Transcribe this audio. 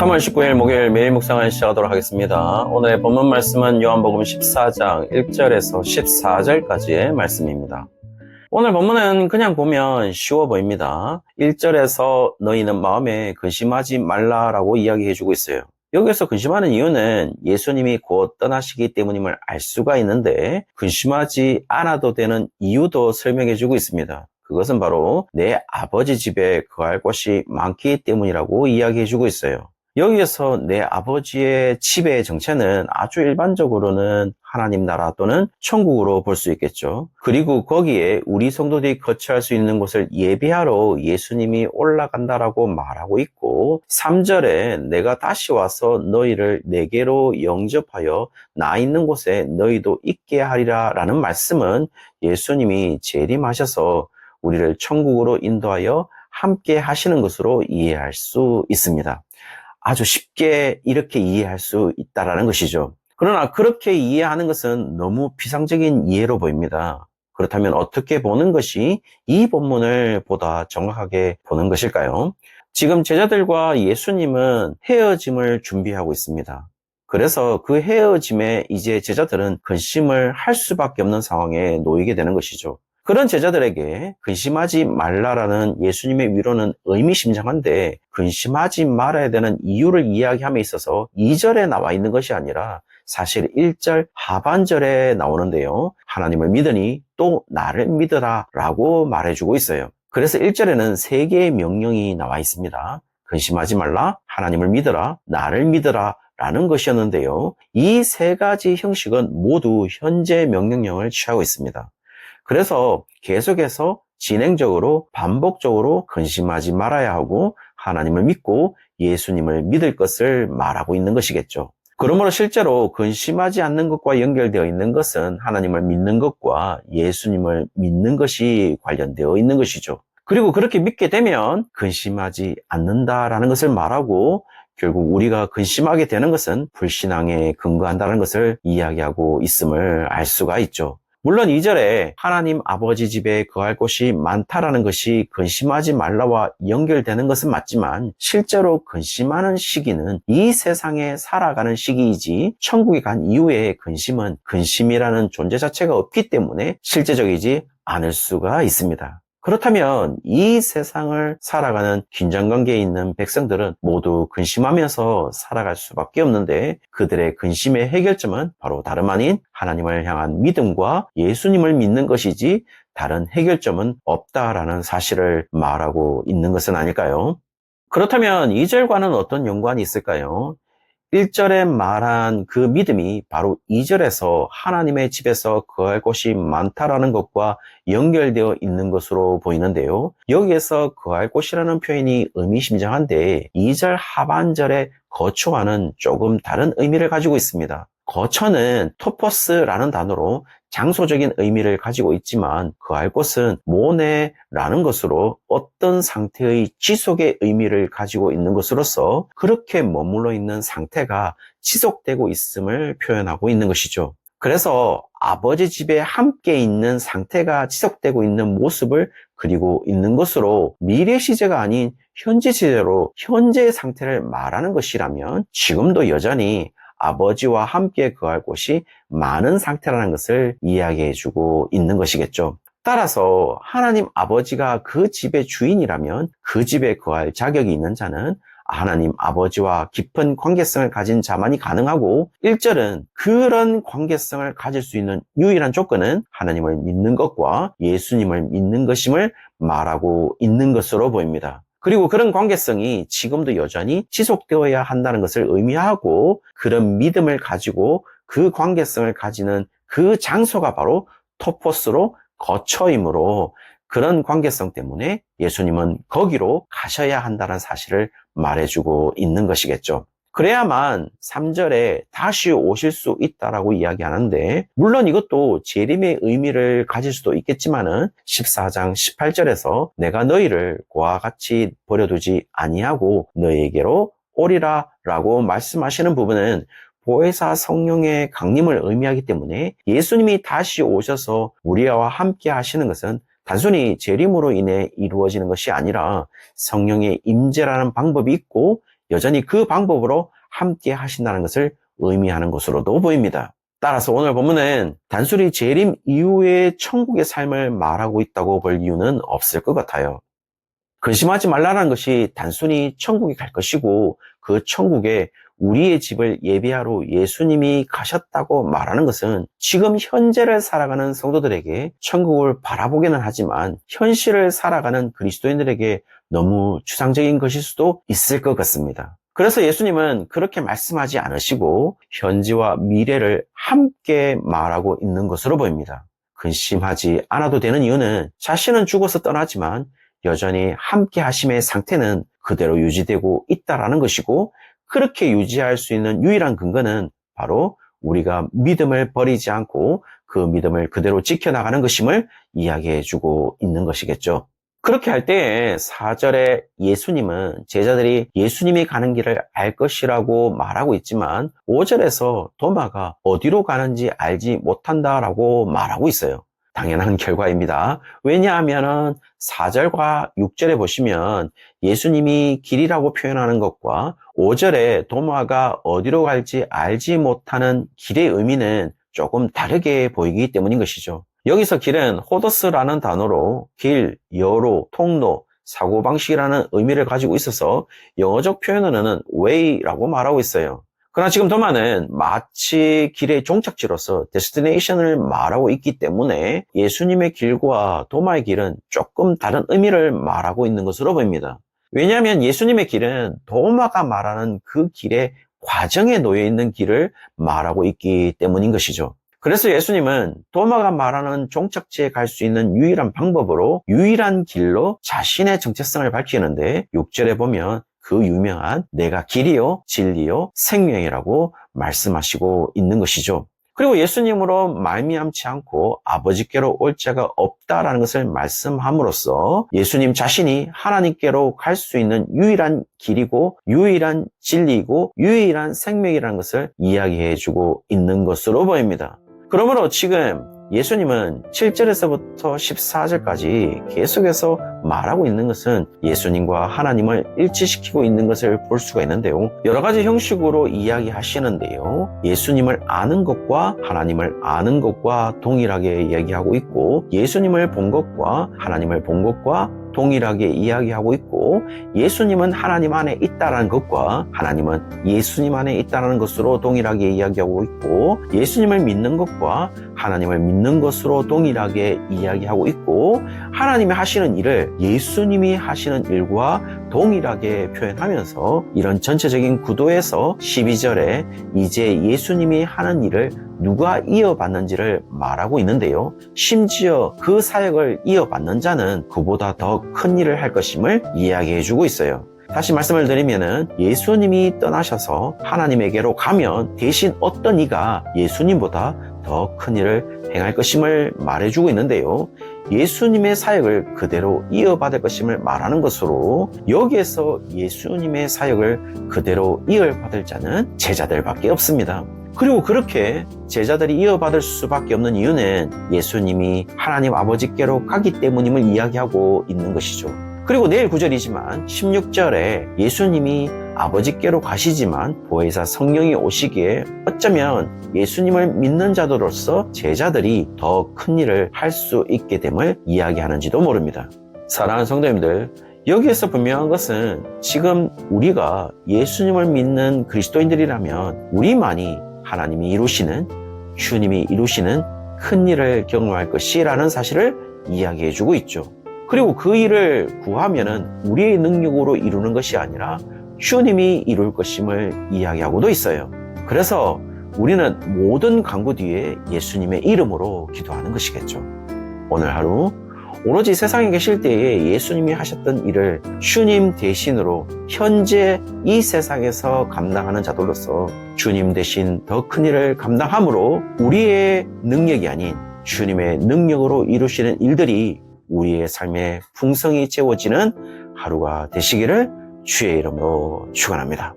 3월 19일 목요일 매일 묵상을 시작하도록 하겠습니다. 오늘의 본문 말씀은 요한복음 14장 1절에서 14절까지의 말씀입니다. 오늘 본문은 그냥 보면 쉬워 보입니다. 1절에서 너희는 마음에 근심하지 말라라고 이야기해주고 있어요. 여기서 근심하는 이유는 예수님이 곧 떠나시기 때문임을 알 수가 있는데 근심하지 않아도 되는 이유도 설명해주고 있습니다. 그것은 바로 내 아버지 집에 거할 곳이 많기 때문이라고 이야기해주고 있어요. 여기에서 내 아버지의 집의 정체는 아주 일반적으로는 하나님 나라 또는 천국으로 볼 수 있겠죠. 그리고 거기에 우리 성도들이 거처할 수 있는 곳을 예비하러 예수님이 올라간다라고 말하고 있고 3절에 내가 다시 와서 너희를 내게로 영접하여 나 있는 곳에 너희도 있게 하리라 라는 말씀은 예수님이 재림하셔서 우리를 천국으로 인도하여 함께 하시는 것으로 이해할 수 있습니다. 아주 쉽게 이렇게 이해할 수 있다라는 것이죠. 그러나 그렇게 이해하는 것은 너무 피상적인 이해로 보입니다. 그렇다면 어떻게 보는 것이 이 본문을 보다 정확하게 보는 것일까요? 지금 제자들과 예수님은 헤어짐을 준비하고 있습니다. 그래서 그 헤어짐에 이제 제자들은 근심을 할 수밖에 없는 상황에 놓이게 되는 것이죠. 그런 제자들에게 근심하지 말라라는 예수님의 위로는 의미심장한데 근심하지 말아야 되는 이유를 이야기함에 있어서 2절에 나와 있는 것이 아니라 사실 1절 하반절에 나오는데요. 하나님을 믿으니 또 나를 믿으라 라고 말해주고 있어요. 그래서 1절에는 3개의 명령이 나와 있습니다. 근심하지 말라, 하나님을 믿으라, 나를 믿으라 라는 것이었는데요. 이 3가지 형식은 모두 현재 명령형을 취하고 있습니다. 그래서 계속해서 진행적으로 반복적으로 근심하지 말아야 하고 하나님을 믿고 예수님을 믿을 것을 말하고 있는 것이겠죠. 그러므로 실제로 근심하지 않는 것과 연결되어 있는 것은 하나님을 믿는 것과 예수님을 믿는 것이 관련되어 있는 것이죠. 그리고 그렇게 믿게 되면 근심하지 않는다라는 것을 말하고 결국 우리가 근심하게 되는 것은 불신앙에 근거한다는 것을 이야기하고 있음을 알 수가 있죠. 물론 2절에 하나님 아버지 집에 거할 곳이 많다라는 것이 근심하지 말라와 연결되는 것은 맞지만 실제로 근심하는 시기는 이 세상에 살아가는 시기이지 천국에 간 이후에 근심은 근심이라는 존재 자체가 없기 때문에 실제적이지 않을 수가 있습니다. 그렇다면 이 세상을 살아가는 긴장관계에 있는 백성들은 모두 근심하면서 살아갈 수밖에 없는데 그들의 근심의 해결점은 바로 다름 아닌 하나님을 향한 믿음과 예수님을 믿는 것이지 다른 해결점은 없다라는 사실을 말하고 있는 것은 아닐까요? 그렇다면 2절과는 어떤 연관이 있을까요? 1절에 말한 그 믿음이 바로 2절에서 하나님의 집에서 거할 곳이 많다라는 것과 연결되어 있는 것으로 보이는데요. 여기에서 거할 곳이라는 표현이 의미심장한데 2절 하반절의 거처와는 조금 다른 의미를 가지고 있습니다. 거처는 토포스라는 단어로 장소적인 의미를 가지고 있지만 거할 곳은 모네라는 것으로 어떤 상태의 지속의 의미를 가지고 있는 것으로서 그렇게 머물러 있는 상태가 지속되고 있음을 표현하고 있는 것이죠. 그래서 아버지 집에 함께 있는 상태가 지속되고 있는 모습을 그리고 있는 것으로 미래 시제가 아닌 현재 시제로 현재의 상태를 말하는 것이라면 지금도 여전히 아버지와 함께 거할 곳이 많은 상태라는 것을 이야기해주고 있는 것이겠죠. 따라서 하나님 아버지가 그 집의 주인이라면 그 집에 거할 자격이 있는 자는 하나님 아버지와 깊은 관계성을 가진 자만이 가능하고 1절은 그런 관계성을 가질 수 있는 유일한 조건은 하나님을 믿는 것과 예수님을 믿는 것임을 말하고 있는 것으로 보입니다. 그리고 그런 관계성이 지금도 여전히 지속되어야 한다는 것을 의미하고 그런 믿음을 가지고 그 관계성을 가지는 그 장소가 바로 토포스로 거처이므로 그런 관계성 때문에 예수님은 거기로 가셔야 한다는 사실을 말해주고 있는 것이겠죠. 그래야만 3절에 다시 오실 수 있다라고 이야기하는데 물론 이것도 재림의 의미를 가질 수도 있겠지만은 14장 18절에서 내가 너희를 그와 같이 버려두지 아니하고 너희에게로 오리라 라고 말씀하시는 부분은 보혜사 성령의 강림을 의미하기 때문에 예수님이 다시 오셔서 우리와 함께 하시는 것은 단순히 재림으로 인해 이루어지는 것이 아니라 성령의 임재라는 방법이 있고 여전히 그 방법으로 함께 하신다는 것을 의미하는 것으로도 보입니다. 따라서 오늘 본문은 단순히 재림 이후의 천국의 삶을 말하고 있다고 볼 이유는 없을 것 같아요. 근심하지 말라는 것이 단순히 천국에 갈 것이고 그 천국에 우리의 집을 예비하러 예수님이 가셨다고 말하는 것은 지금 현재를 살아가는 성도들에게 천국을 바라보기는 하지만 현실을 살아가는 그리스도인들에게 너무 추상적인 것일 수도 있을 것 같습니다. 그래서 예수님은 그렇게 말씀하지 않으시고 현재와 미래를 함께 말하고 있는 것으로 보입니다. 근심하지 않아도 되는 이유는 자신은 죽어서 떠나지만 여전히 함께 하심의 상태는 그대로 유지되고 있다는 것이고 그렇게 유지할 수 있는 유일한 근거는 바로 우리가 믿음을 버리지 않고 그 믿음을 그대로 지켜나가는 것임을 이야기해주고 있는 것이겠죠. 그렇게 할 때에 4절에 예수님은 제자들이 예수님이 가는 길을 알 것이라고 말하고 있지만 5절에서 도마가 어디로 가는지 알지 못한다라고 말하고 있어요. 당연한 결과입니다. 왜냐하면 4절과 6절에 보시면 예수님이 길이라고 표현하는 것과 5절에 도마가 어디로 갈지 알지 못하는 길의 의미는 조금 다르게 보이기 때문인 것이죠. 여기서 길은 호더스라는 단어로 길, 여로, 통로, 사고방식이라는 의미를 가지고 있어서 영어적 표현으로는 way라고 말하고 있어요. 그러나 지금 도마는 마치 길의 종착지로서 destination을 말하고 있기 때문에 예수님의 길과 도마의 길은 조금 다른 의미를 말하고 있는 것으로 보입니다. 왜냐하면 예수님의 길은 도마가 말하는 그 길의 과정에 놓여 있는 길을 말하고 있기 때문인 것이죠. 그래서 예수님은 도마가 말하는 종착지에 갈 수 있는 유일한 방법으로 유일한 길로 자신의 정체성을 밝히는데 6절에 보면 그 유명한 내가 길이요 진리요 생명이라고 말씀하시고 있는 것이죠. 그리고 예수님으로 말미암지 않고 아버지께로 올 자가 없다라는 것을 말씀함으로써 예수님 자신이 하나님께로 갈 수 있는 유일한 길이고 유일한 진리이고 유일한 생명이라는 것을 이야기해주고 있는 것으로 보입니다. 그러므로 지금 예수님은 7절에서부터 14절까지 계속해서 말하고 있는 것은 예수님과 하나님을 일치시키고 있는 것을 볼 수가 있는데요. 여러 가지 형식으로 이야기하시는데요. 예수님을 아는 것과 하나님을 아는 것과 동일하게 이야기하고 있고 예수님을 본 것과 하나님을 본 것과 동일하게 이야기하고 있고 예수님은 하나님 안에 있다는 것과 하나님은 예수님 안에 있다는 것으로 동일하게 이야기하고 있고 예수님을 믿는 것과 하나님을 믿는 것으로 동일하게 이야기하고 있고 하나님이 하시는 일을 예수님이 하시는 일과 동일하게 표현하면서 이런 전체적인 구도에서 12절에 이제 예수님이 하는 일을 누가 이어받는지를 말하고 있는데요. 심지어 그 사역을 이어받는 자는 그보다 더 큰 일을 할 것임을 이야기해주고 있어요. 다시 말씀을 드리면은 예수님이 떠나셔서 하나님에게로 가면 대신 어떤 이가 예수님보다 더 큰 일을 행할 것임을 말해주고 있는데요. 예수님의 사역을 그대로 이어받을 것임을 말하는 것으로 여기에서 예수님의 사역을 그대로 이어받을 자는 제자들밖에 없습니다. 그리고 그렇게 제자들이 이어받을 수밖에 없는 이유는 예수님이 하나님 아버지께로 가기 때문임을 이야기하고 있는 것이죠. 그리고 내일 9절이지만 16절에 예수님이 아버지께로 가시지만 보혜사 성령이 오시기에 어쩌면 예수님을 믿는 자들로서 제자들이 더 큰 일을 할 수 있게 됨을 이야기하는지도 모릅니다. 사랑하는 성도님들, 여기에서 분명한 것은 지금 우리가 예수님을 믿는 그리스도인들이라면 우리만이 하나님이 이루시는, 주님이 이루시는 큰 일을 경험할 것이라는 사실을 이야기해주고 있죠. 그리고 그 일을 구하면은 우리의 능력으로 이루는 것이 아니라 주님이 이룰 것임을 이야기하고도 있어요. 그래서 우리는 모든 간구 뒤에 예수님의 이름으로 기도하는 것이겠죠. 오늘 하루 오로지 세상에 계실 때에 예수님이 하셨던 일을 주님 대신으로 현재 이 세상에서 감당하는 자들로서 주님 대신 더 큰 일을 감당함으로 우리의 능력이 아닌 주님의 능력으로 이루시는 일들이 우리의 삶에 풍성히 채워지는 하루가 되시기를 주의 이름으로 축원합니다.